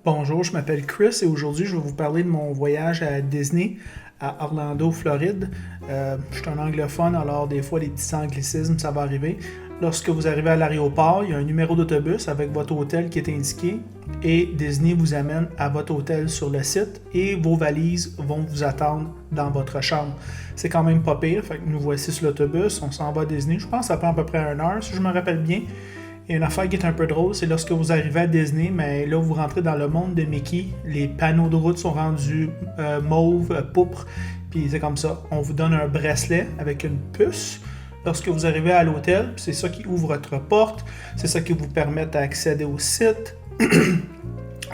Bonjour, je m'appelle Chris et aujourd'hui je vais vous parler de mon voyage à Disney à Orlando, Floride. Je suis un anglophone, alors des fois les petits anglicismes, ça va arriver. Lorsque vous arrivez à l'aéroport, il y a un numéro d'autobus avec votre hôtel qui est indiqué et Disney vous amène à votre hôtel sur le site et vos valises vont vous attendre dans votre chambre. C'est quand même pas pire, fait que nous voici sur l'autobus, on s'en va à Disney. Je pense que ça prend à peu près 1 heure si je me rappelle bien. Et une affaire qui est un peu drôle, c'est lorsque vous arrivez à Disney, mais là vous rentrez dans le monde de Mickey, les panneaux de route sont rendus mauve, pourpre, puis c'est comme ça. On vous donne un bracelet avec une puce lorsque vous arrivez à l'hôtel, c'est ça qui ouvre votre porte, c'est ça qui vous permet d'accéder au site.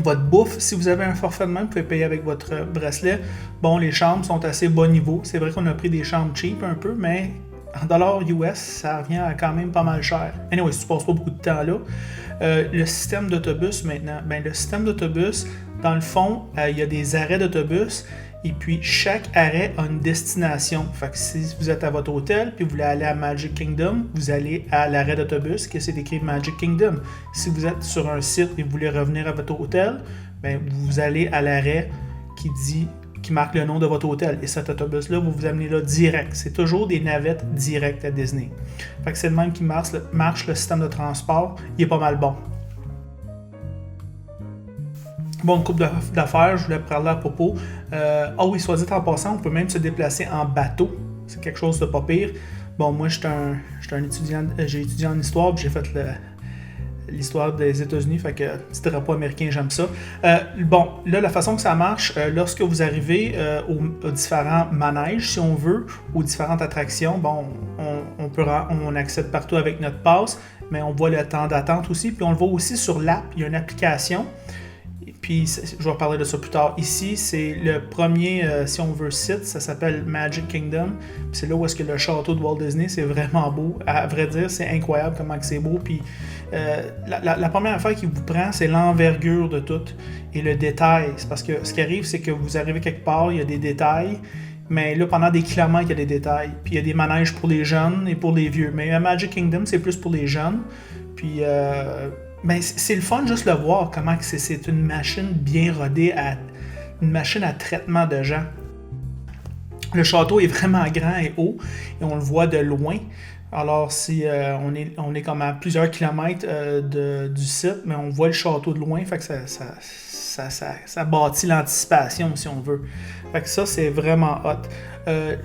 Votre bouffe, si vous avez un forfait de même, vous pouvez payer avec votre bracelet. Bon, les chambres sont assez bas niveau, c'est vrai qu'on a pris des chambres cheap un peu, mais en dollars US, ça revient à quand même pas mal cher. Anyway, si tu passes pas beaucoup de temps là. Le système d'autobus maintenant. Le système d'autobus, dans le fond, il y a des arrêts d'autobus et puis chaque arrêt a une destination. Fait que si vous êtes à votre hôtel puis vous voulez aller à Magic Kingdom, vous allez à l'arrêt d'autobus que c'est écrit Magic Kingdom. Si vous êtes sur un site et vous voulez revenir à votre hôtel, vous allez à l'arrêt qui marque le nom de votre hôtel. Et cet autobus-là, vous vous amenez là direct. C'est toujours des navettes directes à Disney. Fait que c'est le même qui marche le système de transport. Il est pas mal bon. Bon, une couple d'affaires, je voulais parler à propos. Oui, soit dit en passant, on peut même se déplacer en bateau. C'est quelque chose de pas pire. Bon, moi, j'étais un étudiant, j'ai étudié en histoire, puis j'ai fait l'histoire des États-Unis, fait que petit drapeau américain, j'aime ça. La façon que ça marche, lorsque vous arrivez aux différents manèges, si on veut, aux différentes attractions, on accède partout avec notre passe, mais on voit le temps d'attente aussi, puis on le voit aussi sur l'app, il y a une application. Puis, je vais parler de ça plus tard. Ici, c'est le premier, si on veut, site. Ça s'appelle Magic Kingdom. Puis c'est là où est-ce que le château de Walt Disney, c'est vraiment beau. À vrai dire, c'est incroyable comment c'est beau. Puis la première affaire qui vous prend, c'est l'envergure de tout et le détail. C'est parce que ce qui arrive, c'est que vous arrivez quelque part, il y a des détails. Mais là, pendant des kilomètres, il y a des détails. Puis il y a des manèges pour les jeunes et pour les vieux. Mais à Magic Kingdom, c'est plus pour les jeunes. Puis... c'est le fun juste le voir, comment c'est une machine bien rodée, une machine à traitement de gens. Le château est vraiment grand et haut et on le voit de loin. Alors si on est comme à plusieurs kilomètres du site, mais on voit le château de loin, fait que ça bâtit l'anticipation si on veut. Fait que ça, c'est vraiment hot.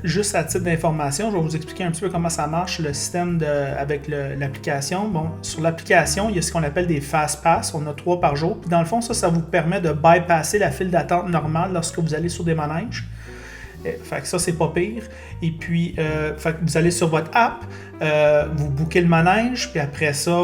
Juste à titre d'information, je vais vous expliquer un petit peu comment ça marche, le système avec l'application. Bon, sur l'application, il y a ce qu'on appelle des Fast Pass. On a 3 par jour. Puis dans le fond, ça vous permet de bypasser la file d'attente normale lorsque vous allez sur des manèges. Fait que ça, c'est pas pire. Et puis, fait que vous allez sur votre app, vous bookez le manège, puis après ça,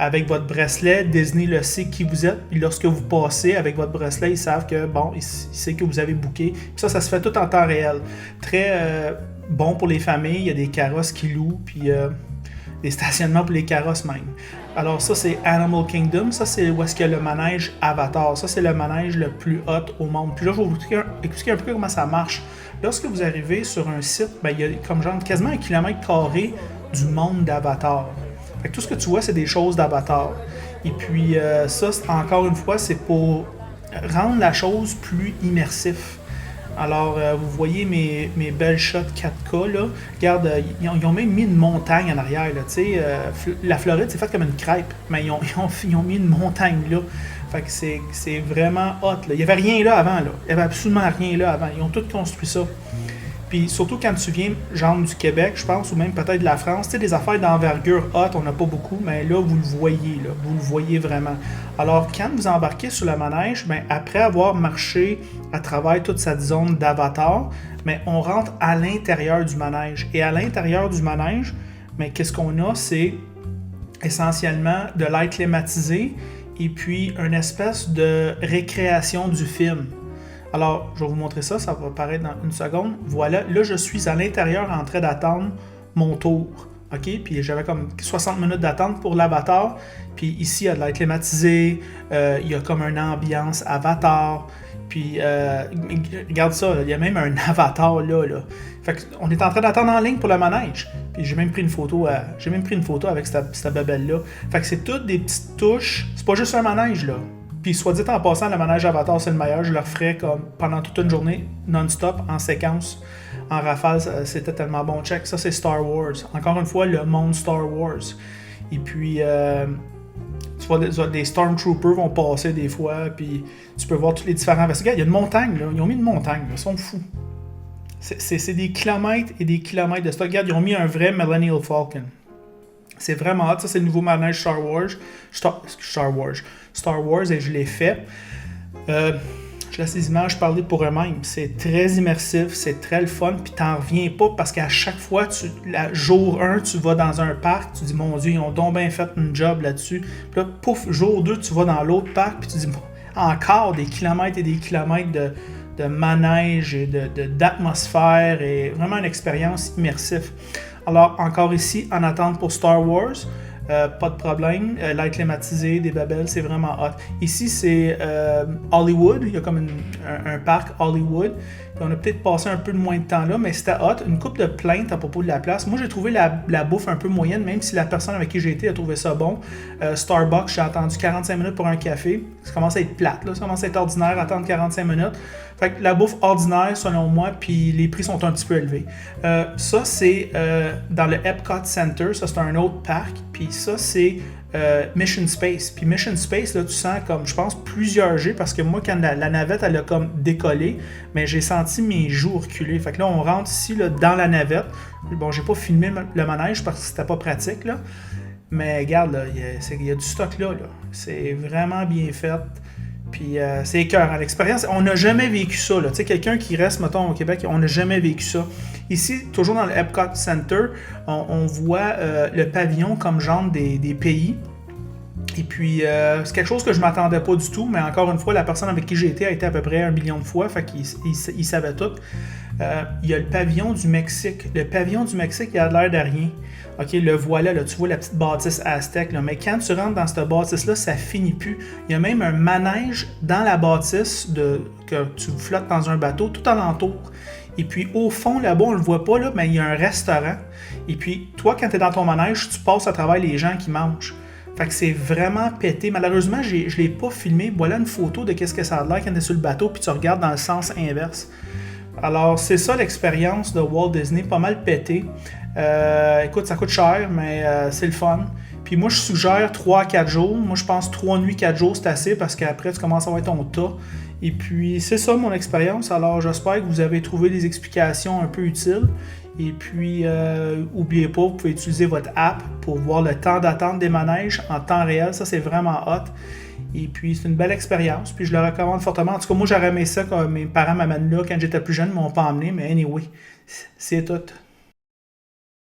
avec votre bracelet, Disney le sait qui vous êtes. Puis lorsque vous passez avec votre bracelet, ils savent que, ils savent que vous avez booké. Puis ça se fait tout en temps réel. Très bon pour les familles. Il y a des carrosses qui louent, puis des stationnements pour les carrosses même. Alors ça, c'est Animal Kingdom. Ça, c'est où est-ce qu'il y a le manège Avatar. Ça, c'est le manège le plus hot au monde. Puis là, je vais vous expliquer un peu comment ça marche. Lorsque vous arrivez sur un site, il y a comme quasiment 1 km² du monde d'Avatar. Fait que tout ce que tu vois, c'est des choses d'Avatar. Et puis ça, encore une fois, c'est pour rendre la chose plus immersive. Alors, vous voyez mes belles shots 4K, là. Regarde, ils ont même mis une montagne en arrière, là. Tu sais, la Floride, c'est fait comme une crêpe, mais ils ont mis une montagne, là. Fait que c'est vraiment hot, là. Il n'y avait rien là avant, là. Il n'y avait absolument rien là avant. Ils ont tout construit ça. Puis surtout quand tu viens, genre du Québec, je pense, ou même peut-être de la France, tu sais, des affaires d'envergure hot, on n'a pas beaucoup, mais là, vous le voyez, là. Vous le voyez vraiment. Alors, quand vous embarquez sur le manège, après avoir marché à travers toute cette zone d'Avatar, on rentre à l'intérieur du manège. Et à l'intérieur du manège, qu'est-ce qu'on a? C'est essentiellement de l'air climatisé et puis une espèce de récréation du film. Alors, je vais vous montrer ça, ça va apparaître dans une seconde. Voilà, là, je suis à l'intérieur en train d'attendre mon tour. OK? Puis j'avais comme 60 minutes d'attente pour l'Avatar. Puis ici, il y a de l'air climatisé, il y a comme une ambiance Avatar. Puis, regarde ça, il y a même un avatar là. Fait qu'on est en train d'attendre en ligne pour le manège. Puis j'ai même pris une photo avec cette babelle-là. Fait que c'est toutes des petites touches. C'est pas juste un manège, là. Puis soit dit en passant, le manège Avatar, c'est le meilleur. Je le referais comme pendant toute une journée, non-stop, en séquence, en rafale. C'était tellement bon. Check, ça c'est Star Wars. Encore une fois, le monde Star Wars. Et puis, tu vois, des Stormtroopers vont passer des fois, puis tu peux voir tous les différents vaisseaux. Regarde, il y a une montagne, là. Ils ont mis une montagne, là. Ils sont fous. C'est des kilomètres et des kilomètres de stock. Regarde, ils ont mis un vrai Millennial Falcon. C'est vraiment hot. Ça, c'est le nouveau manège Star Wars. Star Wars, et je l'ai fait. Je laisse les images parler pour eux-mêmes. C'est très immersif, c'est très le fun, puis t'en reviens pas parce qu'à chaque fois, jour 1, tu vas dans un parc, tu dis, mon Dieu, ils ont donc bien fait un job là-dessus. Puis là, pouf, jour 2, tu vas dans l'autre parc, puis tu dis, bon, encore des kilomètres et des kilomètres de manège et d'atmosphère, et vraiment une expérience immersive. Alors, encore ici, en attente pour Star Wars. Pas de problème. L'air climatisé, des babelles, c'est vraiment hot. Ici, c'est Hollywood. Il y a comme un parc Hollywood. Puis on a peut-être passé un peu de moins de temps là, mais c'était hot. Une couple de plaintes à propos de la place. Moi, j'ai trouvé la bouffe un peu moyenne, même si la personne avec qui j'ai été a trouvé ça bon. Starbucks, j'ai attendu 45 minutes pour un café. Ça commence à être plate, là. Ça commence à être ordinaire, attendre 45 minutes. Fait que la bouffe ordinaire, selon moi, puis les prix sont un petit peu élevés. Ça, c'est dans le Epcot Center. Ça, c'est un autre parc. Puis ça, c'est Mission Space. Puis Mission Space, là, tu sens comme, je pense, plusieurs G, parce que moi, quand la navette, elle a comme décollé, mais j'ai senti mes joues reculer. Fait que là, on rentre ici, là, dans la navette. Bon, j'ai pas filmé le manège parce que c'était pas pratique, là. Mais regarde, là, il y a du stock là. C'est vraiment bien fait. Puis c'est écœurant. L'expérience, on n'a jamais vécu ça. Tu sais, quelqu'un qui reste, mettons, au Québec, on n'a jamais vécu ça. Ici, toujours dans le Epcot Center, on voit le pavillon comme genre des pays. Et puis, c'est quelque chose que je ne m'attendais pas du tout, mais encore une fois, la personne avec qui j'ai été a été à peu près 1 million de fois, fait qu'il savait tout. Il y a le pavillon du Mexique. Le pavillon du Mexique, il a l'air de rien. OK, le voilà, là, tu vois la petite bâtisse aztèque, là, mais quand tu rentres dans cette bâtisse-là, ça finit plus. Il y a même un manège dans la bâtisse que tu flottes dans un bateau tout alentour. Et puis au fond, là-bas, on le voit pas, là, mais il y a un restaurant. Et puis toi, quand tu es dans ton manège, tu passes à travers les gens qui mangent. Fait que c'est vraiment pété. Malheureusement, je ne l'ai pas filmé. Voilà une photo de qu'est-ce que ça a l'air quand tu es sur le bateau, puis tu regardes dans le sens inverse. Alors, c'est ça l'expérience de Walt Disney, pas mal pété. Écoute, ça coûte cher, mais c'est le fun. Puis moi, je suggère 3 à 4 jours. Moi, je pense 3 nuits, 4 jours, c'est assez, parce qu'après, tu commences à avoir ton tas. Et puis, c'est ça mon expérience. Alors, j'espère que vous avez trouvé des explications un peu utiles. Et puis, n'oubliez pas, vous pouvez utiliser votre app pour voir le temps d'attente des manèges en temps réel. Ça, c'est vraiment hot. Et puis, c'est une belle expérience. Puis, je le recommande fortement. En tout cas, moi, j'aurais aimé ça quand mes parents m'amènent là quand j'étais plus jeune, ils ne m'ont pas emmené. Mais anyway, c'est tout.